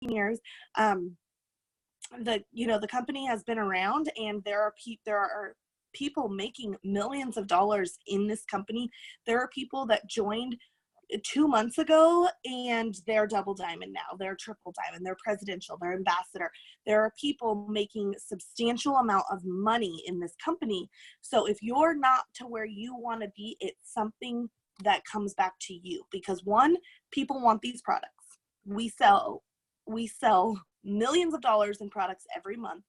years. The company has been around, and there are people making millions of dollars in this company. There are people that joined 2 months ago and they're double diamond now, they're triple diamond, they're presidential, they're ambassador. There are people making substantial amount of money in this company. So if you're not to where you want to be, it's something that comes back to you, because one, people want these products. We sell millions of dollars in products every month.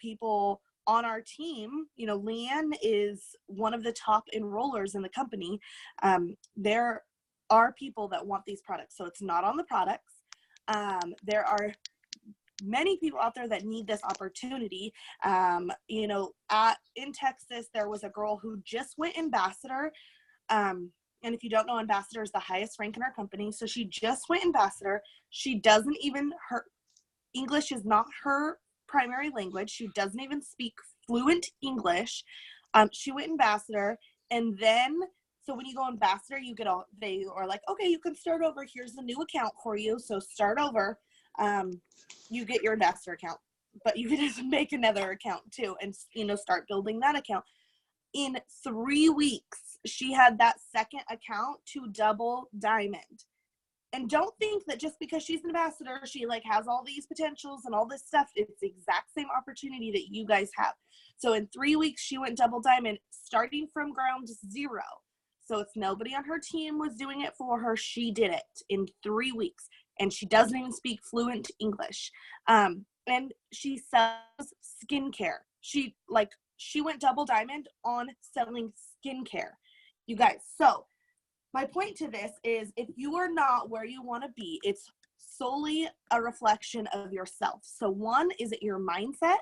People on our team, Leanne is one of the top enrollers in the company. There are people that want these products, so it's not on the products. There are many people out there that need this opportunity. In Texas, there was a girl who just went ambassador. And if you don't know, ambassador is the highest rank in our company. So she just went ambassador. Her English is not her primary language. She doesn't even speak fluent English. She went ambassador, and then, so when you go ambassador, they are like, okay, you can start over. Here's a new account for you. So start over. You get your ambassador account, but you can just make another account too, and start building that account. In 3 weeks, she had that second account to double diamond. And don't think that just because she's an ambassador, she has all these potentials and all this stuff. It's the exact same opportunity that you guys have. So in 3 weeks, she went double diamond, starting from ground zero. So it's nobody on her team was doing it for her. She did it in 3 weeks, and she doesn't even speak fluent English. And she sells skincare. She went double diamond on selling skincare, you guys. So my point to this is, if you are not where you want to be, it's solely a reflection of yourself. So one, is it your mindset?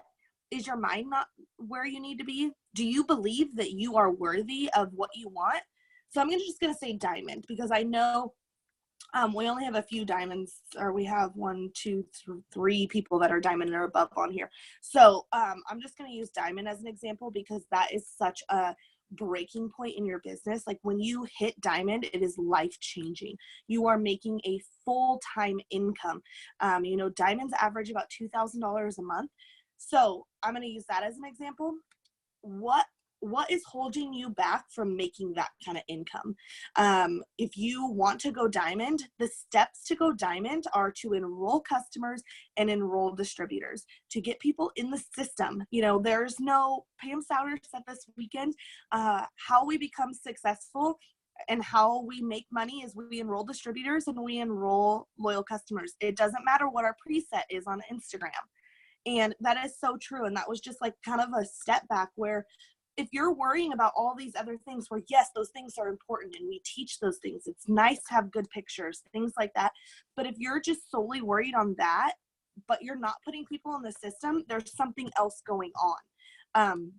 Is your mind not where you need to be? Do you believe that you are worthy of what you want? So I'm just going to say diamond, because I know we only have a few diamonds, or we have 1, 2, 3 people that are diamond or above on here. So I'm just going to use diamond as an example, because that is such a breaking point in your business. When you hit diamond, it is life-changing. You are making a full-time income. Diamonds average about $2,000 a month. So I'm going to use that as an example. What is holding you back from making that kind of income? If you want to go diamond, the steps to go diamond are to enroll customers and enroll distributors, to get people in the system. There's no, Pam Souter said this weekend, how we become successful and how we make money is we enroll distributors and we enroll loyal customers. It doesn't matter what our preset is on Instagram. And that is so true. And that was just kind of a step back, where if you're worrying about all these other things, where yes, those things are important and we teach those things, it's nice to have good pictures, things like that. But if you're just solely worried on that, but you're not putting people in the system, there's something else going on.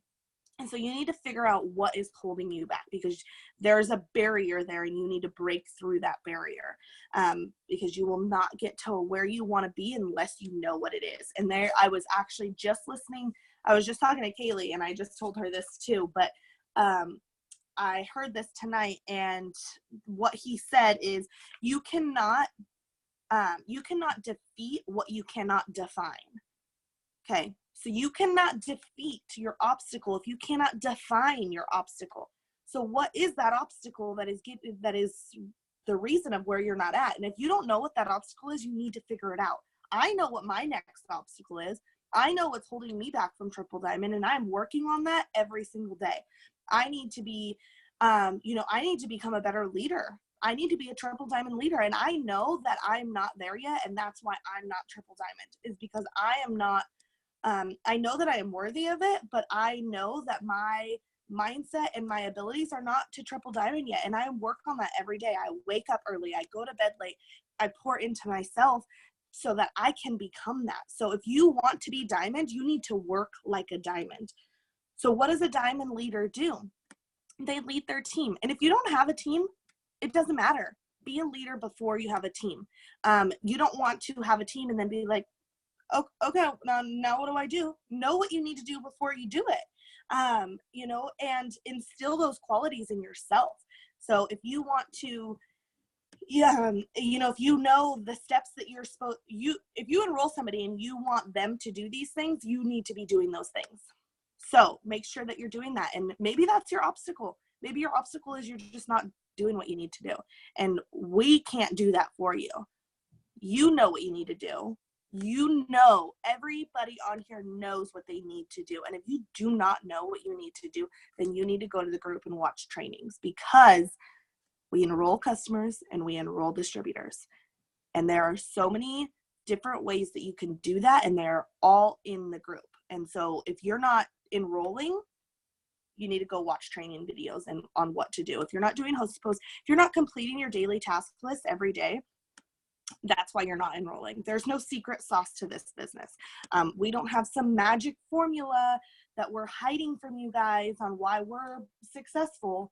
And so you need to figure out what is holding you back, because there's a barrier there and you need to break through that barrier, because you will not get to where you want to be unless you know what it is. And I was actually just listening. I was just talking to Kaylee, and I just told her this too, but I heard this tonight, and what he said is, you cannot defeat what you cannot define. Okay. So you cannot defeat your obstacle if you cannot define your obstacle. So what is that obstacle that is the reason of where you're not at? And if you don't know what that obstacle is, you need to figure it out. I know what my next obstacle is. I know what's holding me back from triple diamond, and I'm working on that every single day. I need to be, I need to become a better leader. I need to be a triple diamond leader. And I know that I'm not there yet. And that's why I'm not triple diamond, is because I am not, I know that I am worthy of it, but I know that my mindset and my abilities are not to triple diamond yet. And I work on that every day. I wake up early. I go to bed late. I pour into myself so that I can become that. So if you want to be diamond, you need to work like a diamond. So what does a diamond leader do? They lead their team. And if you don't have a team, it doesn't matter. Be a leader before you have a team. You don't want to have a team and then be like, oh, okay, now what do I do? Know what you need to do before you do it. And instill those qualities in yourself. So if you want to, Yeah, if you know the steps that you're if you enroll somebody and you want them to do these things, you need to be doing those things. So make sure that you're doing that. And maybe that's your obstacle. Maybe your obstacle is you're just not doing what you need to do. And we can't do that for you. You know what you need to do. Everybody on here knows what they need to do. And if you do not know what you need to do, then you need to go to the group and watch trainings, because we enroll customers and we enroll distributors. And there are so many different ways that you can do that, and they're all in the group. And so if you're not enrolling, you need to go watch training videos and on what to do. If you're not doing host posts, if you're not completing your daily task list every day, that's why you're not enrolling. There's no secret sauce to this business. We don't have some magic formula that we're hiding from you guys on why we're successful.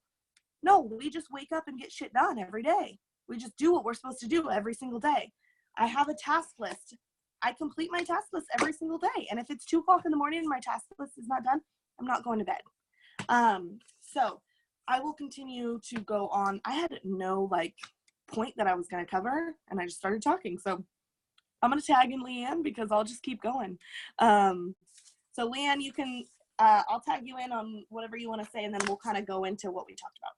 No, we just wake up and get shit done every day. We just do what we're supposed to do every single day. I have a task list. I complete my task list every single day. And if it's 2:00 in the morning and my task list is not done, I'm not going to bed. So I will continue to go on. I had no point that I was going to cover, and I just started talking. So I'm going to tag in Leanne because I'll just keep going. So Leanne, you can, I'll tag you in on whatever you want to say, and then we'll kind of go into what we talked about.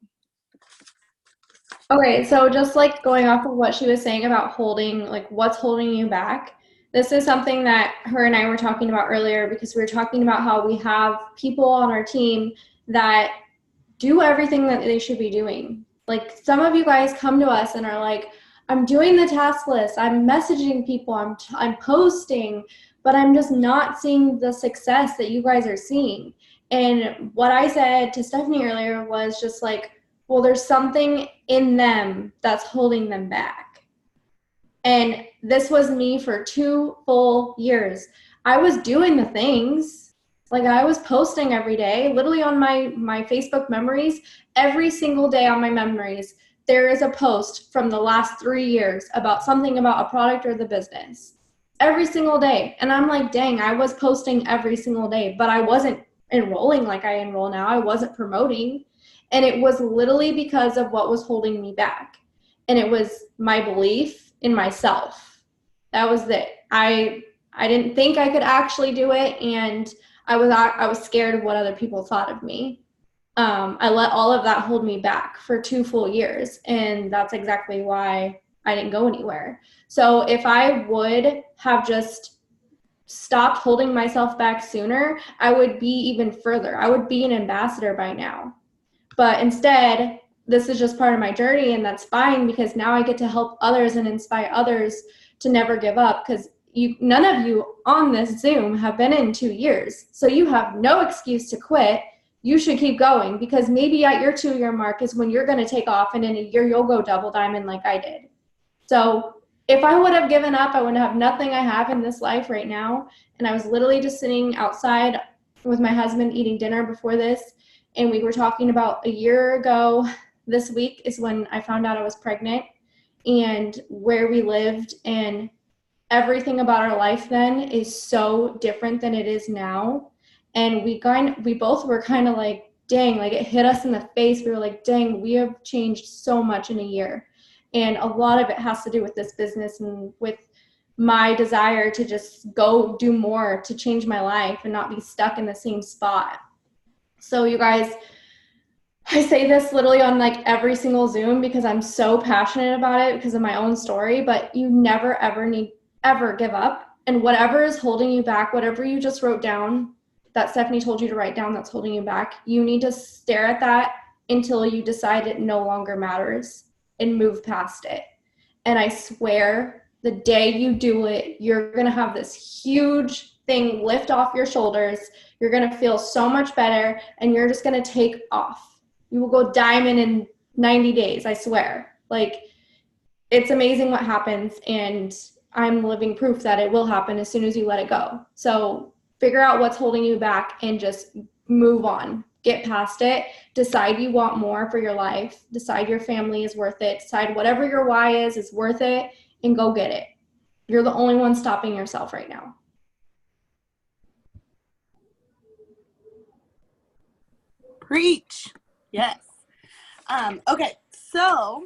Okay, so just going off of what she was saying about what's holding you back, this is something that her and I were talking about earlier, because we were talking about how we have people on our team that do everything that they should be doing. Some of you guys come to us and are like, I'm doing the task list, I'm messaging people, I'm posting, but I'm just not seeing the success that you guys are seeing. And what I said to Stephanie earlier was just well, there's something in them that's holding them back. And this was me for 2 full years. I was doing the things. I was posting every day, literally on my Facebook memories. Every single day on my memories, there is a post from the last 3 years about something about a product or the business. Every single day. And I'm like, dang, I was posting every single day, but I wasn't enrolling like I enroll now. I wasn't promoting. And it was literally because of what was holding me back. And it was my belief in myself. That was it. I didn't think I could actually do it, and I was scared of what other people thought of me. I let all of that hold me back for 2 full years, and that's exactly why I didn't go anywhere. So if I would have just stopped holding myself back sooner, I would be even further. I would be an ambassador by now. But instead, this is just part of my journey, and that's fine, because now I get to help others and inspire others to never give up, because none of you on this Zoom have been in 2 years. So you have no excuse to quit. You should keep going, because maybe at your 2-year mark is when you're going to take off, and in a year you'll go double diamond like I did. So if I would have given up, I would have nothing I have in this life right now. And I was literally just sitting outside with my husband eating dinner before this. And we were talking about a year ago, this week is when I found out I was pregnant, and where we lived, and everything about our life then is so different than it is now. And we both were kind of like, dang, it hit us in the face. We were like, dang, we have changed so much in a year. And a lot of it has to do with this business and with my desire to just go do more to change my life and not be stuck in the same spot. So you guys, I say this literally on every single Zoom because I'm so passionate about it because of my own story, but you never ever give up. And whatever is holding you back, whatever you just wrote down that Stephanie told you to write down that's holding you back, you need to stare at that until you decide it no longer matters and move past it. And I swear, the day you do it, you're going to have this huge thing lift off your shoulders. You're going to feel so much better, and you're just going to take off. You will go diamond in 90 days, I swear. It's amazing what happens, and I'm living proof that it will happen as soon as you let it go. So figure out what's holding you back and just move on. Get past it. Decide you want more for your life. Decide your family is worth it. Decide whatever your why is worth it, and go get it. You're the only one stopping yourself right now. Preach. Yes. Okay, so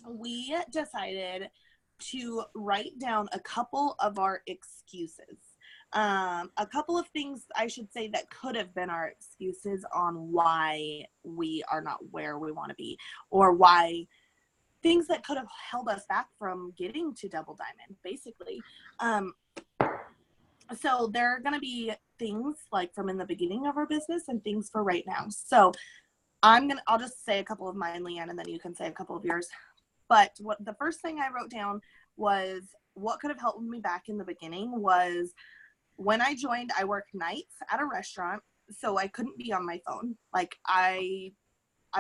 we decided to write down a couple of our excuses. A couple of things I should say that could have been our excuses on why we are not where we want to be, or why things that could have held us back from getting to Double Diamond, basically. So there are going to be things like from in the beginning of our business and things for right now. So I'll just say a couple of mine, Leanne, and then you can say a couple of yours. But what the first thing I wrote down was what could have held me back in the beginning was when I joined, I worked nights at a restaurant, so I couldn't be on my phone. Like I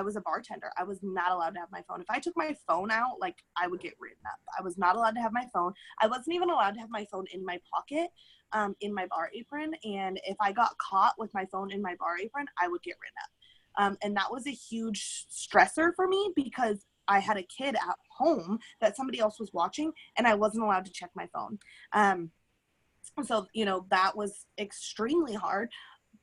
was a bartender. I was not allowed to have my phone. If I took my phone out, like I would get written up. I was not allowed to have my phone. I wasn't even allowed to have my phone in my pocket, in my bar apron. And if I got caught with my phone in my bar apron, I would get written up. And that was a huge stressor for me because I had a kid at home that somebody else was watching and I wasn't allowed to check my phone. So, that was extremely hard.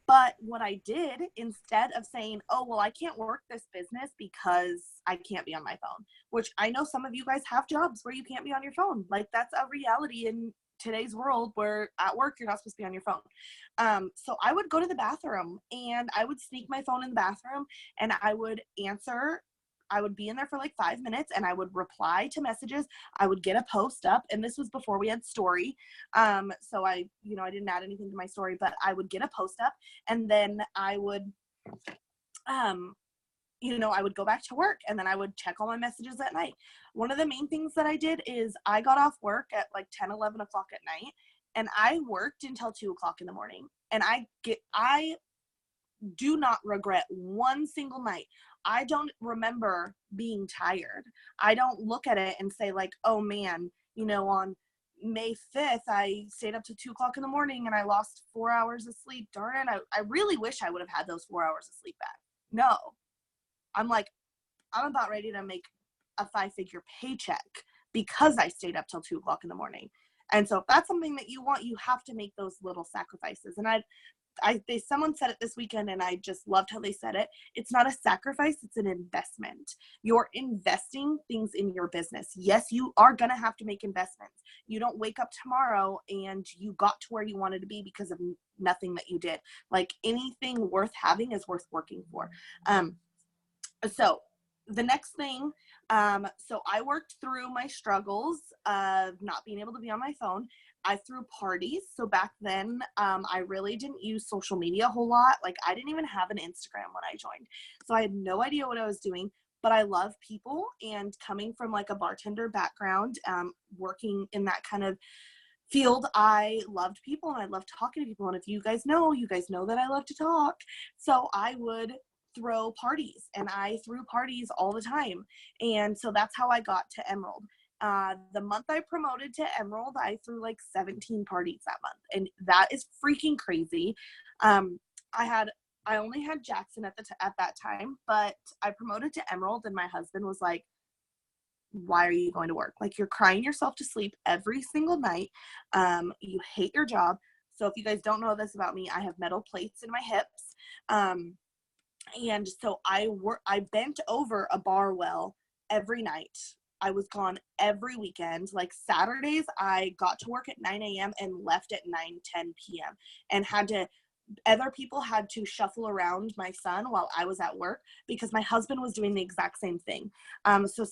But what I did, instead of saying, oh, well, I can't work this business because I can't be on my phone, which I know some of you guys have jobs where you can't be on your phone. Like that's a reality in today's world where at work, you're not supposed to be on your phone. So I would go to the bathroom and I would sneak my phone in the bathroom and I would answer. I would be in there for like 5 minutes and I would reply to messages. I would get a post up, and this was before we had story. So I didn't add anything to my story, but I would get a post up and then I would, I would go back to work and then I would check all my messages at night. One of the main things that I did is I got off work at like 10, 11 o'clock at night and I worked until 2 o'clock in the morning. And I do not regret one single night. I don't remember being tired. I don't look at it and say like, oh man, on May 5th, I stayed up to 2 o'clock in the morning and I lost 4 hours of sleep. Darn it. I really wish I would have had those 4 hours of sleep back. No, I'm about ready to make a 5-figure paycheck because I stayed up till 2 o'clock in the morning. And so if that's something that you want, you have to make those little sacrifices. And someone said it this weekend and I just loved how they said it. It's not a sacrifice, it's an investment. You're investing things in your business. Yes, you are going to have to make investments. You don't wake up tomorrow and you got to where you wanted to be because of nothing that you did. Like anything worth having is worth working for. So the next thing, so I worked through my struggles of not being able to be on my phone. I threw parties. So back then, I really didn't use social media a whole lot. Like I didn't even have an Instagram when I joined. So I had no idea what I was doing, but I love people, and coming from like a bartender background, working in that kind of field, I loved people and I loved talking to people. And if you guys know that I love to talk. So I would throw parties, and I threw parties all the time. And so that's how I got to Emerald. The month I promoted to Emerald, I threw like 17 parties that month, and that is freaking crazy. I only had Jackson at that time, but I promoted to Emerald, and my husband was like, why are you going to work? Like, you're crying yourself to sleep every single night. You hate your job. So if you guys don't know this about me, I have metal plates in my hips. And so I bent over a bar well every night. I was gone every weekend. Like Saturdays, I got to work at 9 a.m. and left at 9:10 p.m. and other people had to shuffle around my son while I was at work because my husband was doing the exact same thing. So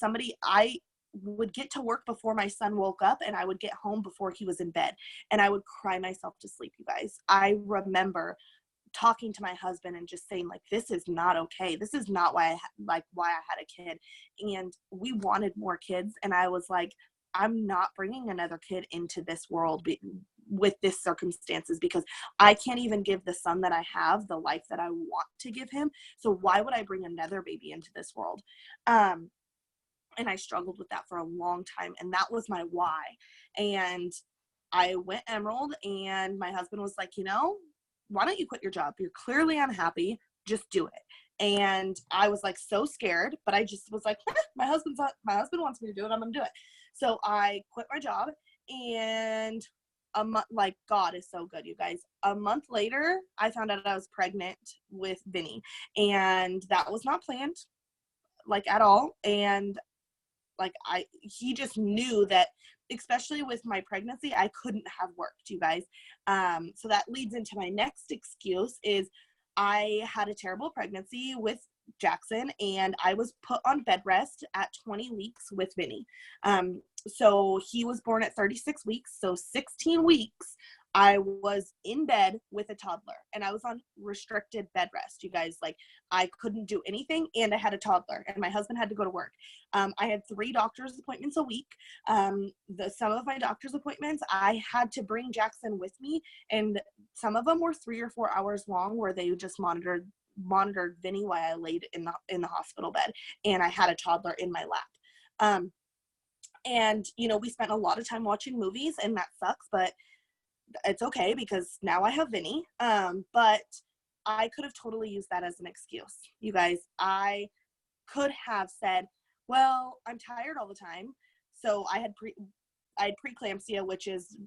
I would get to work before my son woke up, and I would get home before he was in bed, and I would cry myself to sleep, you guys. I remember talking to my husband and just saying like, this is not okay. This is not why I had a kid. And we wanted more kids. And I was like, I'm not bringing another kid into this world with this circumstances, because I can't even give the son that I have the life that I want to give him. So why would I bring another baby into this world? And I struggled with that for a long time. And that was my why. And I went Emerald, and my husband was like, why don't you quit your job? You're clearly unhappy. Just do it. And I was like so scared, but I just was like, my husband wants me to do it. I'm going to do it. So I quit my job, and like, God is so good, you guys. A month later, I found out I was pregnant with Vinny, and that was not planned, like, at all. And he just knew that, especially with my pregnancy, I couldn't have worked, you guys. So that leads into my next excuse is I had a terrible pregnancy with Jackson, and I was put on bed rest at 20 weeks with Vinny. So he was born at 36 weeks. So 16 weeks, I was in bed with a toddler, and I was on restricted bed rest, you guys. Like, I couldn't do anything, and I had a toddler, and my husband had to go to work. I had 3 doctor's appointments a week. Some of my doctor's appointments, I had to bring Jackson with me, and some of them were 3 or 4 hours long, where they just monitored Vinny while I laid in the hospital bed, and I had a toddler in my lap. And we spent a lot of time watching movies, and that sucks, but it's okay because now I have Vinny. But I could have totally used that as an excuse, you guys. I could have said, well, I'm tired all the time. So I had preeclampsia, which is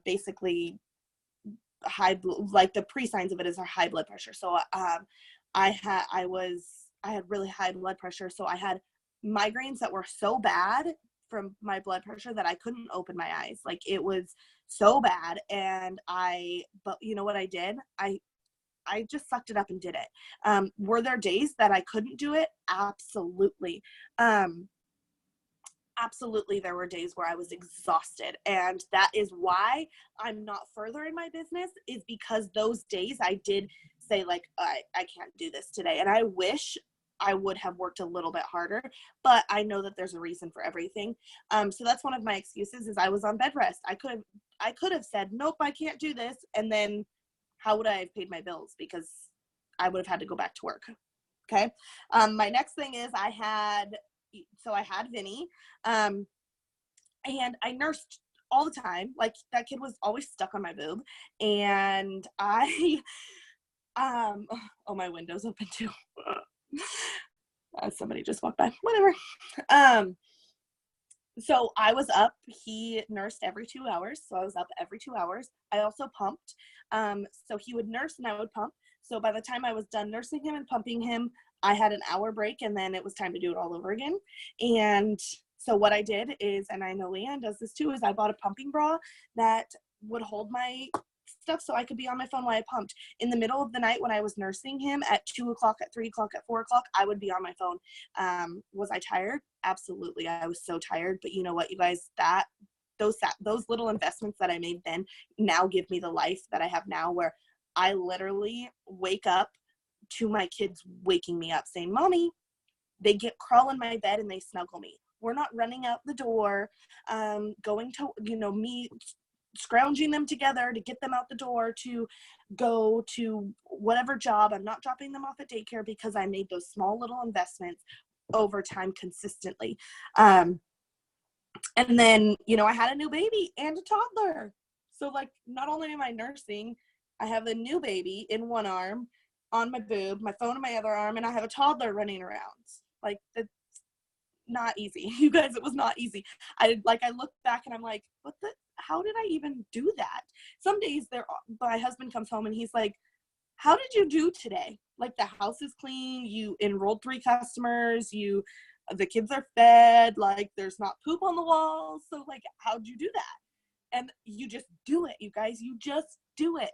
basically like the pre-signs of it is our high blood pressure. So I had really high blood pressure. So I had migraines that were so bad from my blood pressure that I couldn't open my eyes. Like, it was so bad. And but you know what I did? I just sucked it up and did it. Were there days that I couldn't do it? Absolutely. Absolutely, there were days where I was exhausted, and that is why I'm not further in my business, is because those days I did say, like, I can't do this today, and I wish I would have worked a little bit harder, but I know that there's a reason for everything. So that's one of my excuses, is I was on bed rest. I could have said, nope, I can't do this, and then how would I have paid my bills? Because I would have had to go back to work. Okay. My next thing is I had Vinny, and I nursed all the time. Like, that kid was always stuck on my boob, and oh, my window's open too. Somebody just walked by. Whatever. So I was up. He nursed every 2 hours, so I was up every 2 hours. I also pumped. So he would nurse and I would pump. So by the time I was done nursing him and pumping him, I had an hour break, and then it was time to do it all over again. And so what I did is, and I know Leanne does this too, is I bought a pumping bra that would hold my stuff so I could be on my phone while I pumped. In the middle of the night when I was nursing him at 2 o'clock, at 3 o'clock, at 4 o'clock, I would be on my phone. Was I tired? Absolutely. I was so tired. But you know what, you guys, those little investments that I made then now give me the life that I have now, where I literally wake up to my kids waking me up saying, Mommy. They crawl in my bed and they snuggle me. We're not running out the door, going to, me scrounging them together to get them out the door to go to whatever job. I'm not dropping them off at daycare because I made those small little investments over time consistently. And then, I had a new baby and a toddler. So, like, not only am I nursing, I have a new baby in one arm, on my boob, my phone in my other arm, and I have a toddler running around. Like, it's not easy. You guys, it was not easy. I look back and I'm like, how did I even do that? Some days my husband comes home and he's like, how did you do today? Like, the house is clean, you enrolled 3 customers, the kids are fed, like, there's not poop on the walls. So, like, how'd you do that? And you just do it, you guys. You just do it.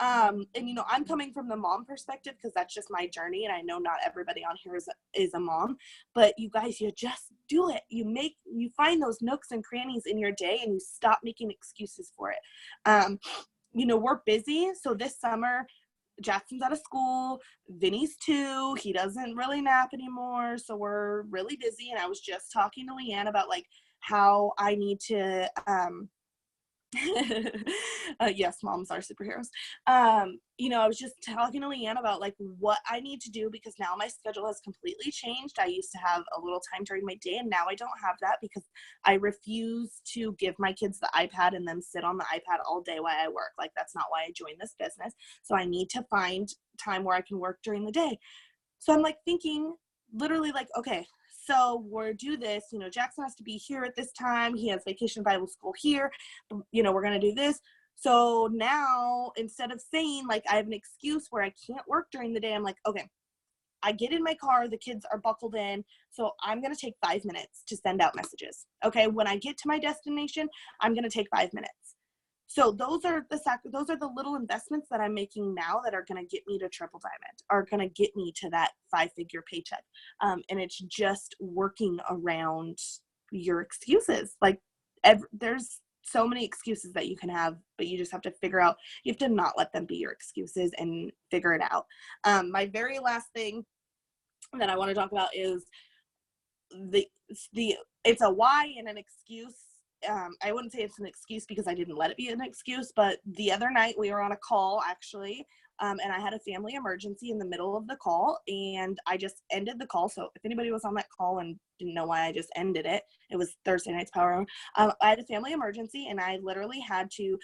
And, I'm coming from the mom perspective because that's just my journey. And I know not everybody on here is a mom. But you guys, you just do it. You find those nooks and crannies in your day and you stop making excuses for it. We're busy. So this summer, Jackson's out of school. Vinny's 2. He doesn't really nap anymore. So we're really busy. And I was just talking to Leanne about, like, how I need to yes, moms are superheroes. I was just talking to Leanne about, like, what I need to do, because now my schedule has completely changed. I used to have a little time during my day, and now I don't have that because I refuse to give my kids the iPad and them sit on the iPad all day while I work. Like, that's not why I joined this business. So I need to find time where I can work during the day. So I'm, like, thinking literally, like, okay, so we'll do this, Jackson has to be here at this time. He has Vacation Bible School here. We're going to do this. So now, instead of saying, like, I have an excuse where I can't work during the day, I'm like, okay, I get in my car, the kids are buckled in, so I'm going to take 5 minutes to send out messages. Okay, when I get to my destination, I'm going to take 5 minutes. So those are the little investments that I'm making now that are going to get me to Triple Diamond, are going to get me to that 5-figure paycheck. And it's just working around your excuses. Like there's so many excuses that you can have, but you just have to figure out, you have to not let them be your excuses and figure it out. My very last thing that I want to talk about is it's a why and an excuse. I wouldn't say it's an excuse because I didn't let it be an excuse, but the other night we were on a call actually, and I had a family emergency in the middle of the call, and I just ended the call. So if anybody was on that call and didn't know why I just ended it, it was Thursday night's Power Hour. I had a family emergency, and I literally had to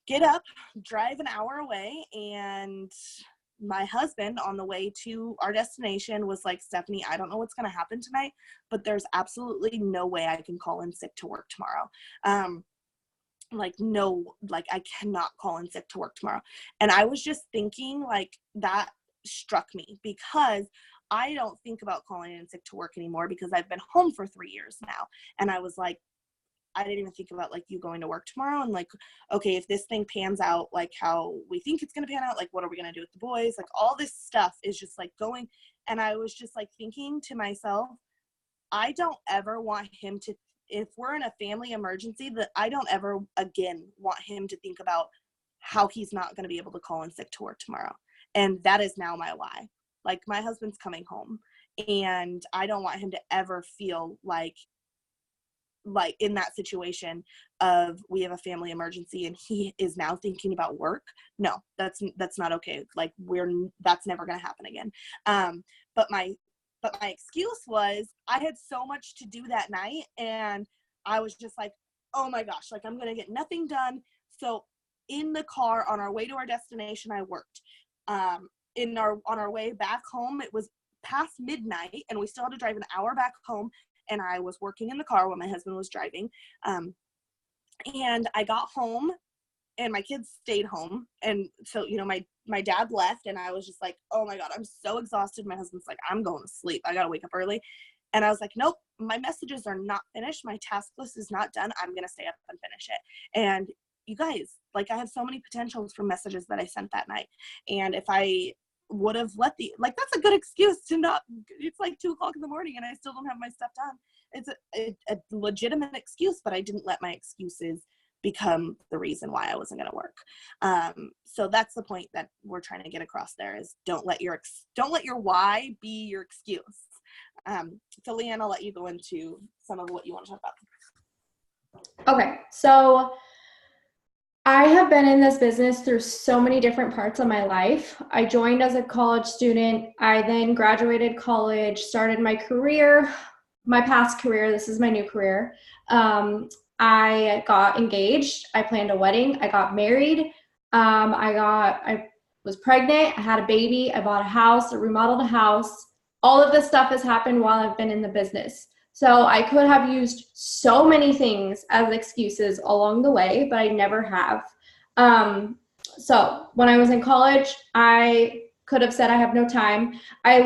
get up, drive an hour away, and my husband on the way to our destination was like, Stephanie, I don't know what's going to happen tonight, but there's absolutely no way I can call in sick to work tomorrow. I cannot call in sick to work tomorrow. And I was just thinking, like, that struck me because I don't think about calling in sick to work anymore because I've been home for 3 years now. And I was like, I didn't even think about like you going to work tomorrow and like, okay, if this thing pans out like how we think it's going to pan out, like what are we going to do with the boys? Like all this stuff is just like going. And I was just like thinking to myself, I don't ever want him to, if we're in a family emergency, that I don't ever again want him to think about how he's not going to be able to call in sick to work tomorrow. And that is now my why. Like my husband's coming home and I don't want him to ever feel like in that situation of we have a family emergency and he is now thinking about work. No, that's not okay. Like that's never going to happen again. But my excuse was I had so much to do that night and I was just like, oh my gosh, like I'm going to get nothing done. So in the car on our way to our destination, I worked. On our way back home, it was past midnight and we still had to drive an hour back home. And I was working in the car while my husband was driving. And I got home and my kids stayed home. And so, you know, my dad left and I was just like, oh my God, I'm so exhausted. My husband's like, I'm going to sleep. I got to wake up early. And I was like, nope, my messages are not finished. My task list is not done. I'm going to stay up and finish it. And you guys, like I have so many potentials for messages that I sent that night. And if I would have let that's a good excuse to not, it's like 2:00 in the morning and I still don't have my stuff done. It's a legitimate excuse, but I didn't let my excuses become the reason why I wasn't going to work. So that's the point that we're trying to get across there is don't let your why be your excuse. So Leanne, I'll let you go into some of what you want to talk about. Okay. So I have been in this business through so many different parts of my life. I joined as a college student. I then graduated college, started my career, my past career. This is my new career. I got engaged. I planned a wedding. I got married. I was pregnant. I had a baby. I bought a house. I remodeled a house. All of this stuff has happened while I've been in the business. So I could have used so many things as excuses along the way, but I never have. So when I was in college, I could have said I have no time. I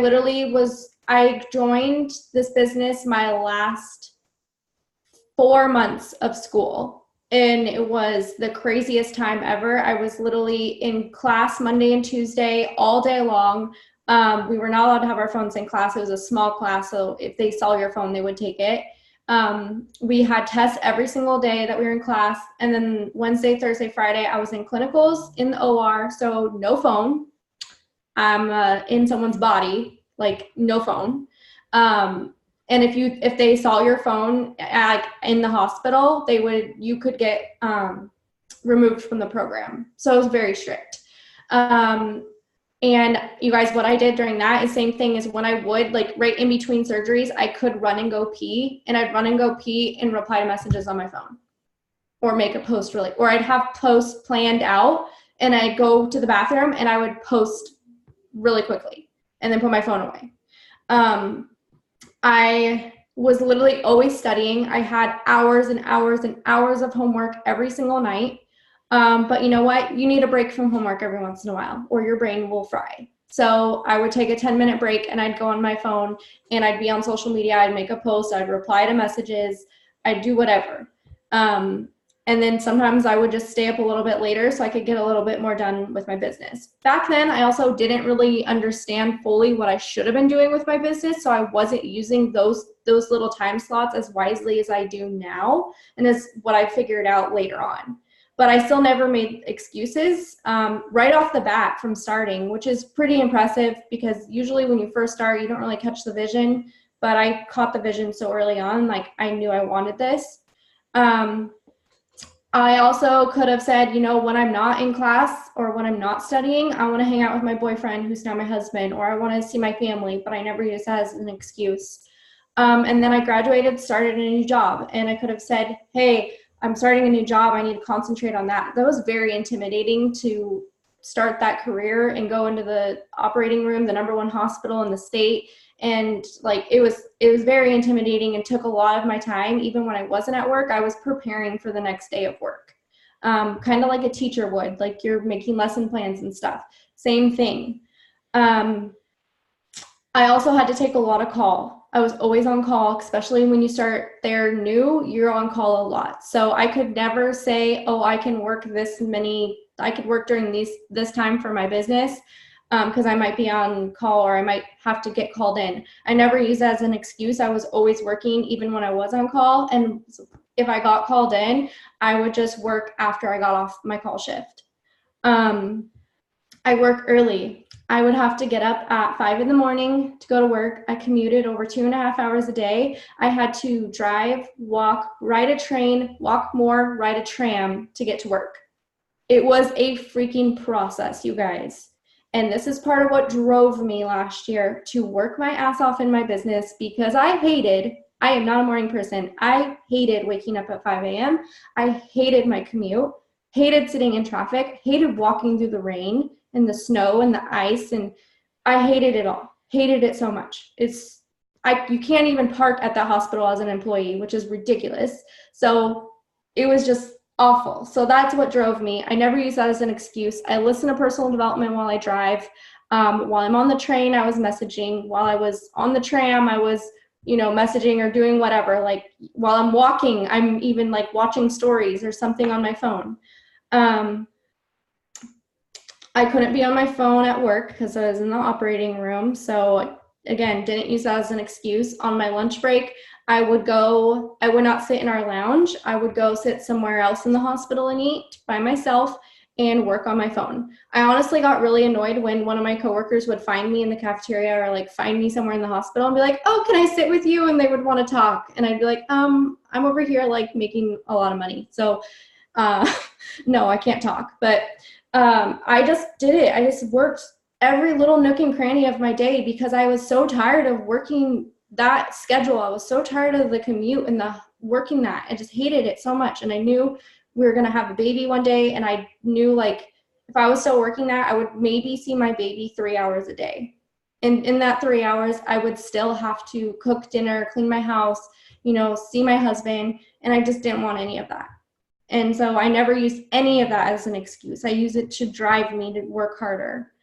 joined this business my last 4 months of school, and it was the craziest time ever. I was literally in class Monday and Tuesday all day long. We were not allowed to have our phones in class. It was a small class, so if they saw your phone, they would take it. We had tests every single day that we were in class. And then Wednesday, Thursday, Friday, I was in clinicals in the OR, so no phone. I'm in someone's body, like no phone. And if they saw your phone in the hospital, you could get removed from the program. So it was very strict. And you guys, what I did during that is same thing as when I would, like right in between surgeries, I could run and go pee, and I'd run and go pee and reply to messages on my phone or make a post or I'd have posts planned out and I'd go to the bathroom and I would post really quickly and then put my phone away. I was literally always studying. I had hours and hours and hours of homework every single night. But you know what? You need a break from homework every once in a while or your brain will fry. So I would take a 10-minute break and I'd go on my phone and I'd be on social media. I'd make a post, I'd reply to messages, I'd do whatever. And then sometimes I would just stay up a little bit later so I could get a little bit more done with my business. Back then, I also didn't really understand fully what I should have been doing with my business. So I wasn't using those little time slots as wisely as I do now. And as what I figured out later on. But I still never made excuses right off the bat from starting, which is pretty impressive because usually when you first start, you don't really catch the vision. But I caught the vision so early on, like I knew I wanted this. I also could have said, you know, when I'm not in class or when I'm not studying, I want to hang out with my boyfriend who's now my husband, or I want to see my family, but I never use that as an excuse. And then I graduated, started a new job, and I could have said, hey, I'm starting a new job. I need to concentrate on that. That was very intimidating to start that career and go into the operating room, the #1 hospital in the state. And like, it was very intimidating and took a lot of my time. Even when I wasn't at work, I was preparing for the next day of work. Kind of like a teacher would, like you're making lesson plans and stuff. Same thing. I also had to take a lot of call. I was always on call, especially when you start there new, you're on call a lot. So I could never say, oh, I can work I could work during this time for my business. Because I might be on call or I might have to get called in. I never use that as an excuse. I was always working even when I was on call. And if I got called in, I would just work after I got off my call shift. I work early. I would have to get up at 5 in the morning to go to work. I commuted over 2.5 hours a day. I had to drive, walk, ride a train, walk more, ride a tram to get to work. It was a freaking process, you guys. And this is part of what drove me last year to work my ass off in my business because I am not a morning person. I hated waking up at 5 a.m. I hated my commute, hated sitting in traffic, hated walking through the rain and the snow and the ice. And I hated it all, hated it so much. You can't even park at the hospital as an employee, which is ridiculous. So it was just awful. So that's what drove me. I never use that as an excuse. I listen to personal development while I drive. While I'm on the train, I was messaging. While I was on the tram, I was, messaging or doing whatever. Like while I'm walking, I'm even like watching stories or something on my phone. I couldn't be on my phone at work because I was in the operating room. So again, didn't use that as an excuse. On my lunch break, I would not sit in our lounge. I would go sit somewhere else in the hospital and eat by myself and work on my phone. I honestly got really annoyed when one of my coworkers would find me in the cafeteria or like find me somewhere in the hospital and be like, oh, can I sit with you? And they would want to talk. And I'd be like, I'm over here like making a lot of money. So no, I can't talk. But I just did it. I just worked every little nook and cranny of my day because I was so tired of working that schedule. I was so tired of the commute and the working that. I just hated it so much. And I knew we were going to have a baby one day. And I knew like if I was still working that, I would maybe see my baby 3 hours a day. And in that 3 hours, I would still have to cook dinner, clean my house, see my husband. And I just didn't want any of that. And so I never used any of that as an excuse. I use it to drive me to work harder.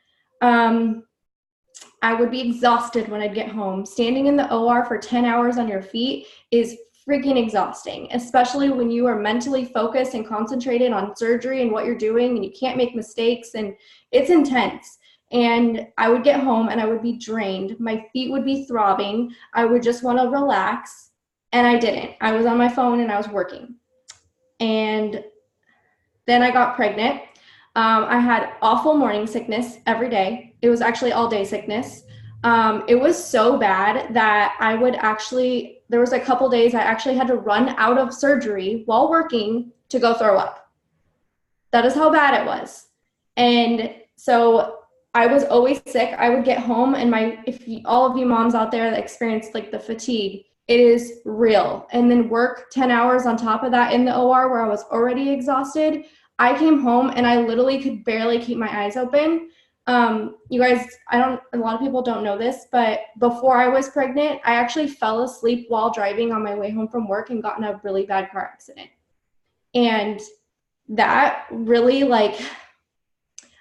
I would be exhausted when I'd get home. Standing in the OR for 10 hours on your feet is freaking exhausting, especially when you are mentally focused and concentrated on surgery and what you're doing and you can't make mistakes, and it's intense. And I would get home and I would be drained. My feet would be throbbing. I would just want to relax, and I didn't. I was on my phone and I was working. And then I got pregnant. I had awful morning sickness every day. It was actually all day sickness. It was so bad that there was a couple days I actually had to run out of surgery while working to go throw up. That is how bad it was. And so I was always sick. I would get home and all of you moms out there that experienced like the fatigue, it is real. And then work 10 hours on top of that in the OR where I was already exhausted. I came home and I literally could barely keep my eyes open. You guys, a lot of people don't know this, but before I was pregnant, I actually fell asleep while driving on my way home from work and got in a really bad car accident. And that really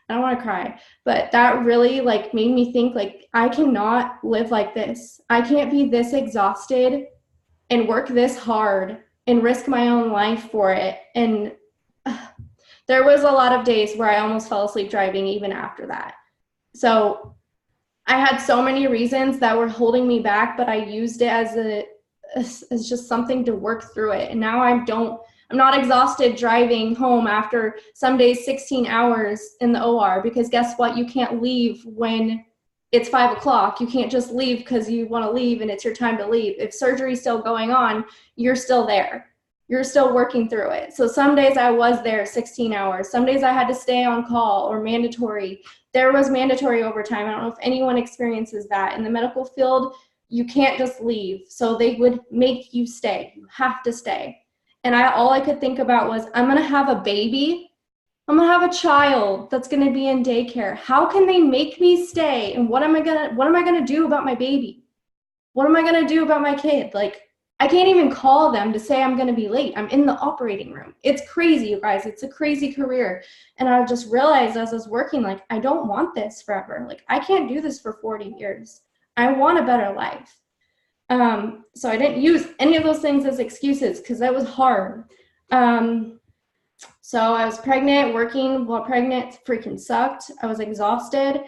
I don't want to cry, but that really like made me think like I cannot live like this. I can't be this exhausted and work this hard and risk my own life for it. And there was a lot of days where I almost fell asleep driving even after that. So I had so many reasons that were holding me back, but I used it as just something to work through it. And now I'm not exhausted driving home after some days 16 hours in the OR, because guess what? You can't leave when it's 5 o'clock. You can't just leave because you want to leave and it's your time to leave. If surgery's still going on, you're still there. You're still working through it. So some days I was there 16 hours. Some days I had to stay on call or mandatory. There was mandatory overtime. I don't know if anyone experiences that. In the medical field, you can't just leave. So they would make you stay. You have to stay. And all I could think about was, I'm going to have a baby. I'm going to have a child that's going to be in daycare. How can they make me stay? And what am I going to do about my baby? What am I going to do about my kid? Like, I can't even call them to say I'm going to be late. I'm in the operating room. It's crazy, you guys. It's a crazy career. And I just realized as I was working, like, I don't want this forever. Like, I can't do this for 40 years. I want a better life. So I didn't use any of those things as excuses because that was hard. So I was pregnant, working while pregnant freaking sucked. I was exhausted.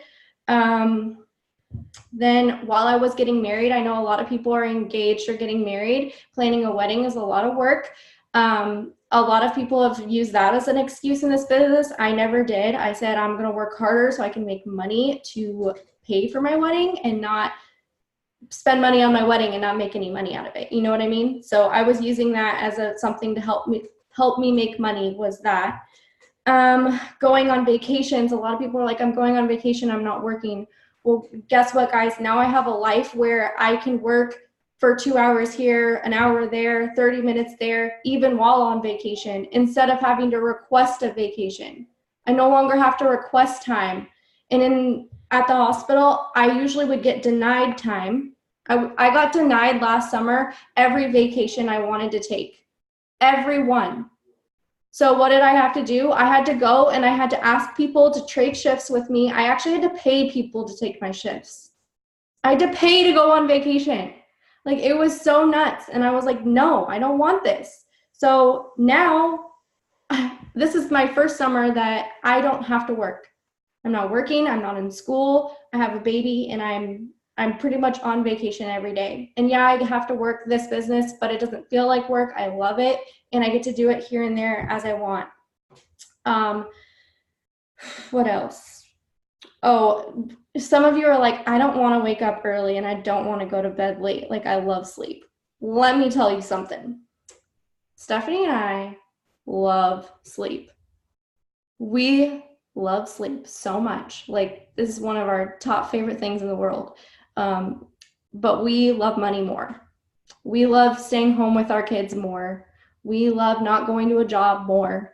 Then while I was getting married, I know a lot of people are engaged or getting married. Planning a wedding is a lot of work. A lot of people have used that as an excuse in this business. I never did. I said, I'm going to work harder so I can make money to pay for my wedding and not spend money on my wedding and not make any money out of it. You know what I mean? So I was using that as something to help me make money, was that. Going on vacations, a lot of people are like, I'm going on vacation, I'm not working. Well, guess what, guys? Now I have a life where I can work for 2 hours here, an hour there, 30 minutes there, even while on vacation, instead of having to request a vacation. I no longer have to request time. And at the hospital, I usually would get denied time. I got denied last summer every vacation I wanted to take. Every one. So what did I have to do? I had to go and I had to ask people to trade shifts with me. I actually had to pay people to take my shifts. I had to pay to go on vacation. Like, it was so nuts. And I was like, no, I don't want this. So now this is my first summer that I don't have to work. I'm not working. I'm not in school. I have a baby and I'm pretty much on vacation every day. And yeah, I have to work this business, but it doesn't feel like work. I love it. And I get to do it here and there as I want. What else? Oh, some of you are like, I don't want to wake up early and I don't want to go to bed late. Like, I love sleep. Let me tell you something. Stephanie and I love sleep. We love sleep so much. Like, this is one of our top favorite things in the world. But we love money more. We love staying home with our kids more. We love not going to a job more.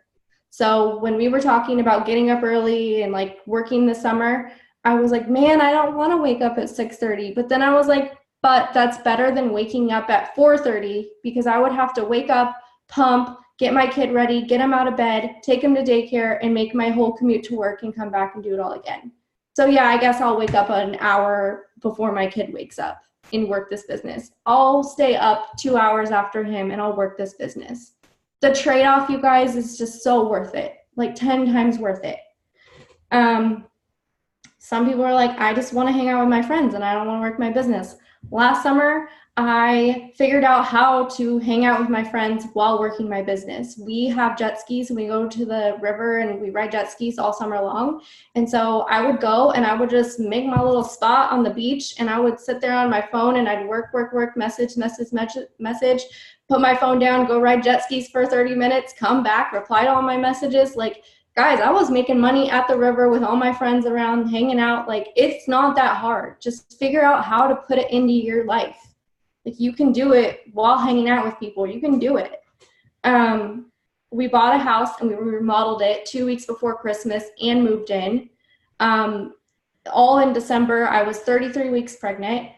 So when we were talking about getting up early and like working this summer, I was like, man, I don't want to wake up at 6:30. But then I was like, but that's better than waking up at 4:30, because I would have to wake up, pump, get my kid ready, get him out of bed, take him to daycare, and make my whole commute to work and come back and do it all again. So yeah, I guess I'll wake up an hour before my kid wakes up and work this business. I'll stay up 2 hours after him and I'll work this business. The trade-off, you guys, is just so worth it, like 10 times worth it. Some people are like, I just want to hang out with my friends and I don't want to work my business. Last summer, I figured out how to hang out with my friends while working my business. We have jet skis and we go to the river and we ride jet skis all summer long. And so I would go and I would just make my little spot on the beach and I would sit there on my phone and I'd work, message, put my phone down, go ride jet skis for 30 minutes, come back, reply to all my messages. Like, guys, I was making money at the river with all my friends around, hanging out. Like, it's not that hard. Just figure out how to put it into your life. Like, you can do it while hanging out with people. You can do it. We bought a house and we remodeled it 2 weeks before Christmas and moved in. All in December. I was 33 weeks pregnant.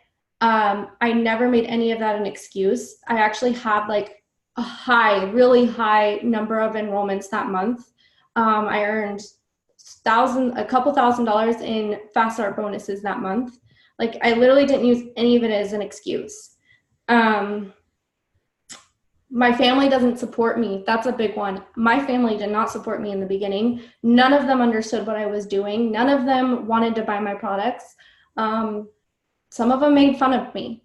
I never made any of that an excuse. I actually had like a really high number of enrollments that month. I earned a couple $1,000s in fast start bonuses that month. Like I literally didn't use any of it as an excuse. My family doesn't support me. That's a big one. My family did not support me in the beginning. None of them understood what I was doing. None of them wanted to buy my products. Some of them made fun of me,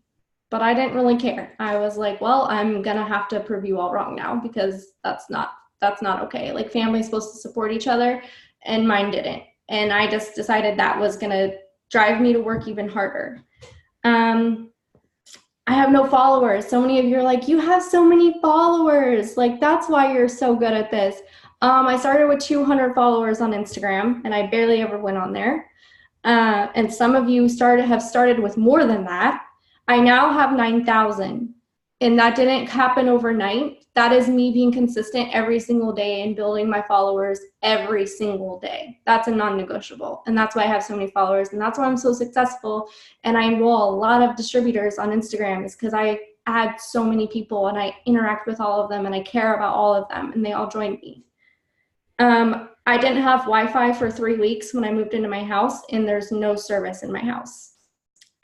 but I didn't really care. I was like, well, I'm gonna have to prove you all wrong now, because that's not okay. Like, family's supposed to support each other, and mine didn't. And I just decided that was gonna drive me to work even harder. I have no followers. So many of you are like, you have so many followers. Like, that's why you're so good at this. I started with 200 followers on Instagram, and I barely ever went on there. And some of you have started with more than that. I now have 9,000, and that didn't happen overnight. That is me being consistent every single day and building my followers every single day. That's a non-negotiable, and that's why I have so many followers, and that's why I'm so successful. And I enroll a lot of distributors on Instagram, is because I add so many people and I interact with all of them and I care about all of them, and they all join me. I didn't have Wi-Fi for 3 weeks when I moved into my house, and there's no service in my house.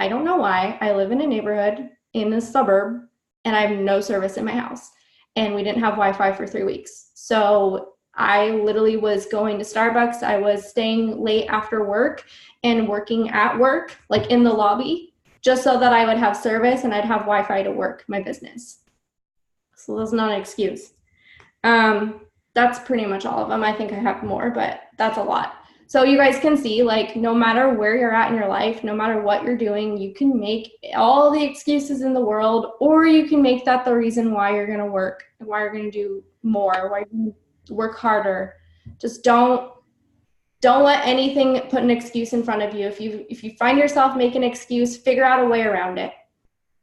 I don't know why. I live in a neighborhood in a suburb, and I have no service in my house. And we didn't have Wi-Fi for 3 weeks. So I literally was going to Starbucks. I was staying late after work and working at work, like in the lobby, just so that I would have service and I'd have Wi-Fi to work my business. So that's not an excuse. That's pretty much all of them. I think I have more, but that's a lot. So you guys can see, like, no matter where you're at in your life, no matter what you're doing, you can make all the excuses in the world, or you can make that the reason why you're going to work, why you're going to do more, why you're going to work harder. Just don't let anything put an excuse in front of you. If you find yourself making an excuse, figure out a way around it.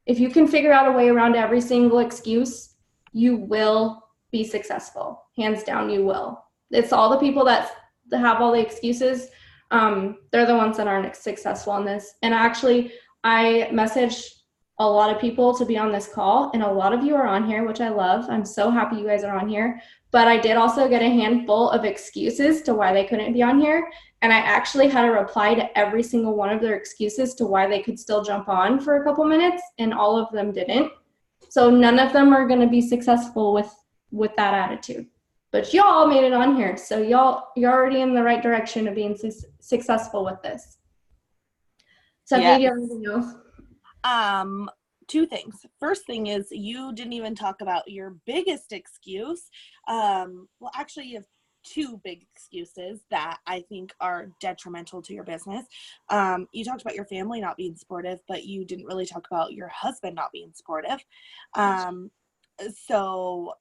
If you can figure out a way around every single excuse, you will be successful. Hands down, you will. It's all the people that have all the excuses. They're the ones that aren't successful in this. And actually, I messaged a lot of people to be on this call, and a lot of you are on here, which I love. I'm so happy you guys are on here. But I did also get a handful of excuses to why they couldn't be on here. And I actually had to reply to every single one of their excuses to why they could still jump on for a couple minutes, and all of them didn't. So none of them are going to be successful with that attitude. But y'all made it on here, so you're already in the right direction of being successful with this. So yes. maybe anything else? 2 things. First thing is, you didn't even talk about your biggest excuse. Well, actually, you have 2 big excuses that I think are detrimental to your business. You talked about your family not being supportive, but you didn't really talk about your husband not being supportive. So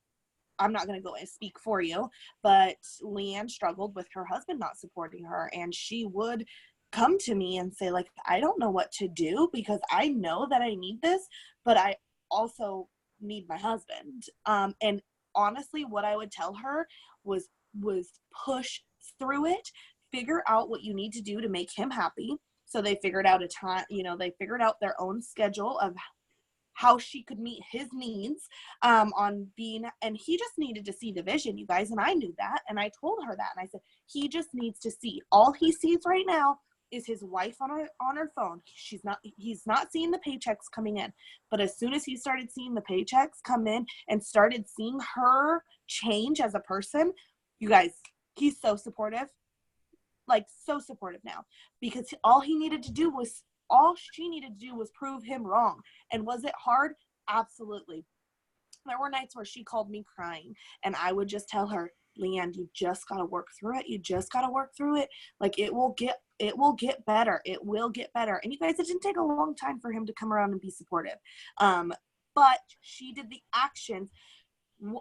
I'm not going to go and speak for you, but Leanne struggled with her husband not supporting her, and she would come to me and say, like, I don't know what to do, because I know that I need this, but I also need my husband. And honestly, what I would tell her was push through it, figure out what you need to do to make him happy. So they figured out a time, they figured out their own schedule of how she could meet his needs and he just needed to see the vision, you guys. And I knew that. And I told her that. And I said, he just needs to see. All he sees right now is his wife on her phone. He's not seeing the paychecks coming in. But as soon as he started seeing the paychecks come in and started seeing her change as a person, you guys, he's so supportive. Like, so supportive now. Because all she needed to do was prove him wrong. And was it hard? Absolutely. There were nights where she called me crying, and I would just tell her, Leanne, you just got to work through it. You just got to work through it. Like, it will get better. It will get better. And you guys, it didn't take a long time for him to come around and be supportive. But she did the actions.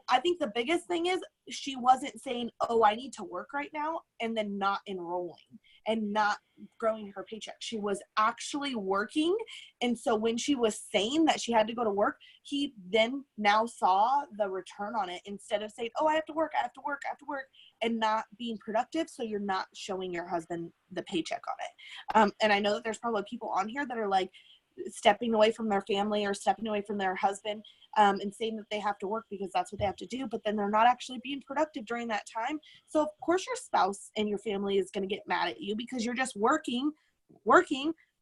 I think the biggest thing is, she wasn't saying, oh, I need to work right now, and then not enrolling and not growing her paycheck. She was actually working. And so when she was saying that she had to go to work, he then now saw the return on it, instead of saying, oh, I have to work, and not being productive. So you're not showing your husband the paycheck on it. And I know that there's probably people on here that are like, stepping away from their family or stepping away from their husband, and saying that they have to work because that's what they have to do, but then they're not actually being productive during that time. So of course your spouse and your family is going to get mad at you because you're just working,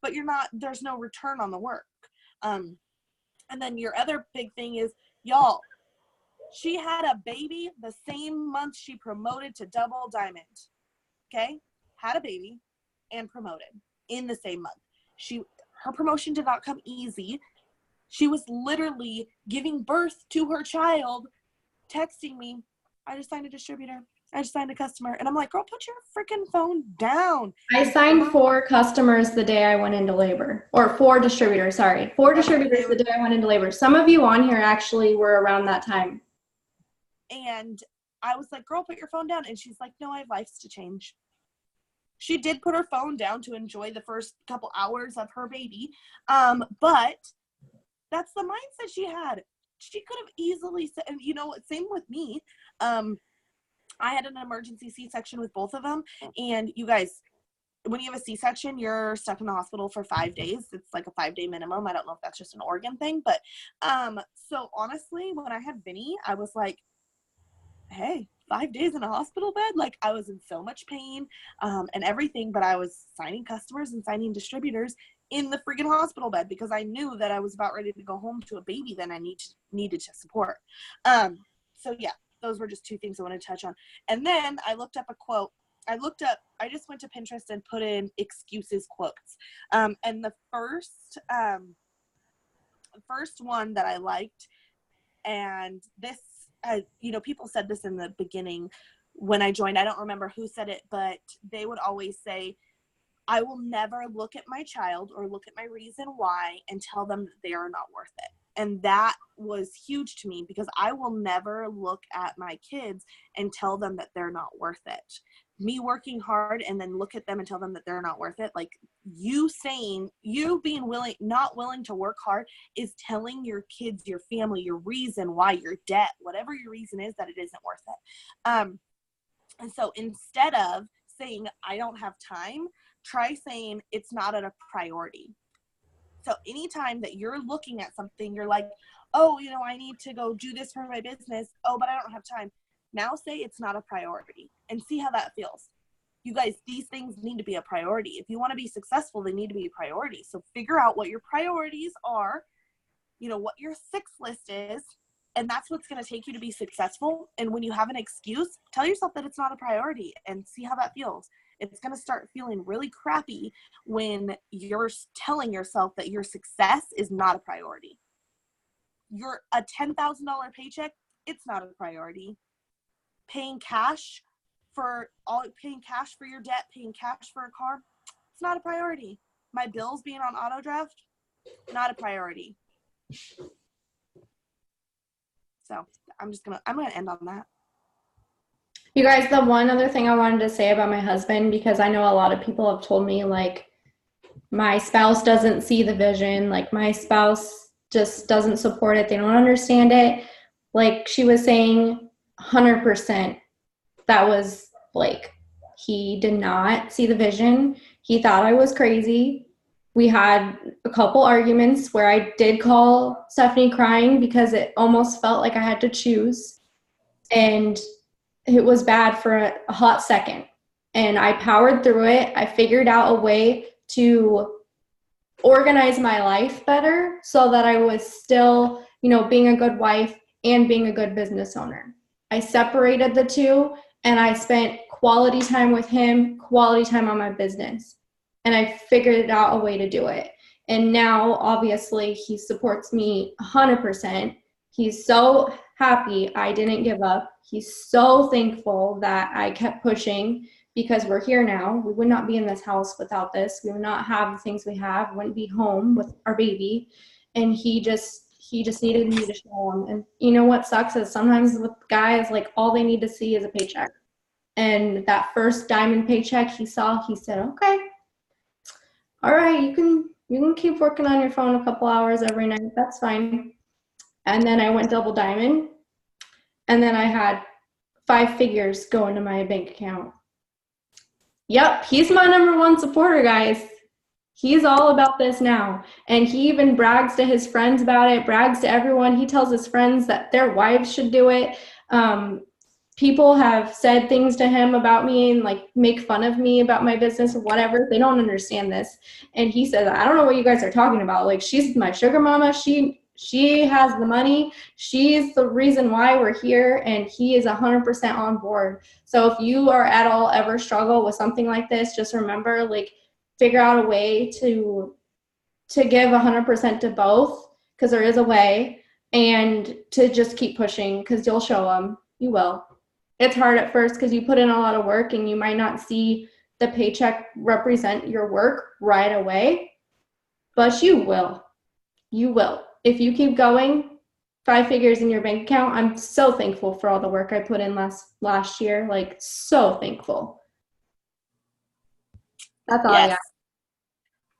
but there's no return on the work. And then your other big thing is, y'all, she had a baby the same month she promoted to double diamond. Okay? Had a baby and promoted in the same month. Her promotion did not come easy. She was literally giving birth to her child, texting me, I just signed a distributor. I just signed a customer. And I'm like, girl, put your freaking phone down. I signed 4 customers the day I went into labor. Or 4 distributors, sorry. 4 distributors the day I went into labor. Some of you on here actually were around that time. And I was like, girl, put your phone down. And she's like, no, I have lives to change. She did put her phone down to enjoy the first couple hours of her baby. But that's the mindset she had. She could have easily said, and same with me. I had an emergency C-section with both of them. And you guys, when you have a C-section, you're stuck in the hospital for 5 days. It's like a 5-day minimum. I don't know if that's just an Oregon thing. But so honestly, when I had Vinny, I was like, hey, 5 days in a hospital bed? Like, I was in so much pain and everything, but I was signing customers and signing distributors in the freaking hospital bed because I knew that I was about ready to go home to a baby that I needed to support. So yeah, those were just 2 things I want to touch on. And then I looked up a quote. I just went to Pinterest and put in excuses quotes. And the first one that I liked, and this, people said this in the beginning when I joined. I don't remember who said it, but they would always say, I will never look at my child or look at my reason why and tell them that they are not worth it. And that was huge to me because I will never look at my kids and tell them that they're not worth it. Me working hard and then look at them and tell them that they're not worth it. Like you being not willing to work hard is telling your kids, your family, your reason why, your debt, whatever your reason is, that it isn't worth it. And so instead of saying, I don't have time, try saying it's not a priority. So anytime that you're looking at something, you're like, oh, I need to go do this for my business. Oh, but I don't have time. Now say it's not a priority and see how that feels. You guys, these things need to be a priority. If you want to be successful, they need to be a priority. So figure out what your priorities are, what your 6 list is, and that's what's going to take you to be successful. And when you have an excuse, tell yourself that it's not a priority and see how that feels. It's going to start feeling really crappy when you're telling yourself that your success is not a priority. You're a $10,000 paycheck, it's not a priority. Paying cash for your debt, paying cash for a car, it's not a priority. My bills being on auto draft, not a priority. So I'm going to end on that. You guys, the one other thing I wanted to say about my husband, because I know a lot of people have told me, like, my spouse doesn't see the vision, like, my spouse just doesn't support it, they don't understand it. Like she was saying, 100%, that was Blake. He did not see the vision. He thought I was crazy. We had a couple arguments where I did call Stephanie crying because it almost felt like I had to choose. And it was bad for a hot second. And I powered through it. I figured out a way to organize my life better so that I was still, being a good wife and being a good business owner. I separated the two and I spent quality time with him, quality time on my business. And I figured out a way to do it. And now, obviously, he supports me 100%. He's so happy I didn't give up. He's so thankful that I kept pushing because we're here now. We would not be in this house without this. We would not have the things we have. We wouldn't be home with our baby. And he just needed me to show him. And you know what sucks is sometimes with guys, like, all they need to see is a paycheck. And that first diamond paycheck he saw, he said, okay, all right, you can keep working on your phone a couple hours every night. That's fine. And then I went double diamond. And then I had 5 figures go into my bank account. Yep, he's my #1 supporter, guys. He's all about this now. And he even brags to his friends about it, brags to everyone. He tells his friends that their wives should do it. People have said things to him about me and like make fun of me about my business or whatever. They don't understand this. And he says, I don't know what you guys are talking about. Like, she's my sugar mama. She has the money. She's the reason why we're here. And he is 100% on board. So if you are at all ever struggle with something like this, just remember, like, figure out a way to give 100% to both, because there is a way, and to just keep pushing, because you'll show them. You will. It's hard at first because you put in a lot of work and you might not see the paycheck represent your work right away, but you will. You will. If you keep going, 5 figures in your bank account. I'm so thankful for all the work I put in last year. Like, so thankful. That's all I Yes.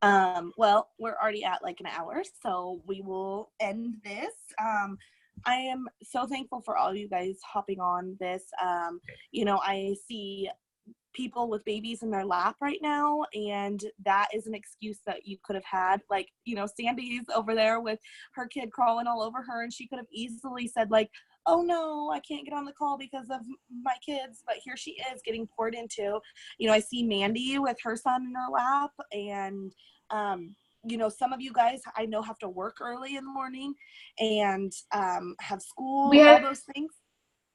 got. Well, we're already at like an hour, so we will end this. I am so thankful for all you guys hopping on this. I see people with babies in their lap right now, and that is an excuse that you could have had. Like, Sandy's over there with her kid crawling all over her, and she could have easily said like, oh no, I can't get on the call because of my kids, but here she is getting poured into. I see Mandy with her son in her lap, and some of you guys I know have to work early in the morning and have school, all those things.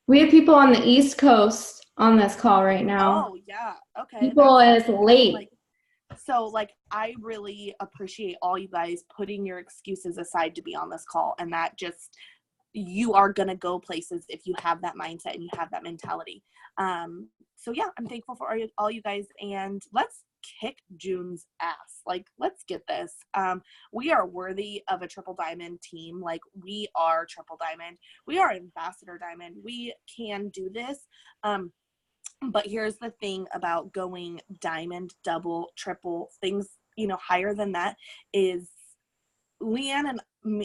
We have people on the East Coast on this call right now. Oh yeah, okay. People is late. I really appreciate all you guys putting your excuses aside to be on this call, and that just, you are gonna go places if you have that mindset and you have that mentality. So yeah, I'm thankful for all you guys, and let's kick June's ass. Like, let's get this. We are worthy of a triple diamond team. Like, we are triple diamond. We are ambassador diamond. We can do this. But here's the thing about going diamond, double, triple, things, higher than that is Leanne and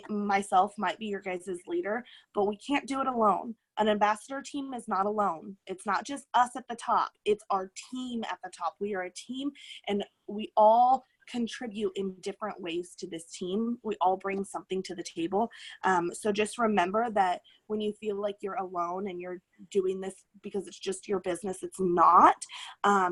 myself might be your guys' leader, but we can't do it alone. An ambassador team is not alone. It's not just us at the top. It's our team at the top. We are a team, and we all contribute in different ways to this team. We all bring something to the table. So just remember that when you feel like you're alone and you're doing this because it's just your business, it's not.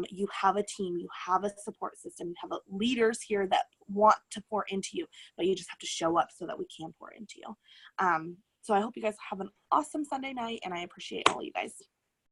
You have a team, you have a support system, you have leaders here that want to pour into you, but you just have to show up so that we can pour into you. So I hope you guys have an awesome Sunday night, and I appreciate all you guys.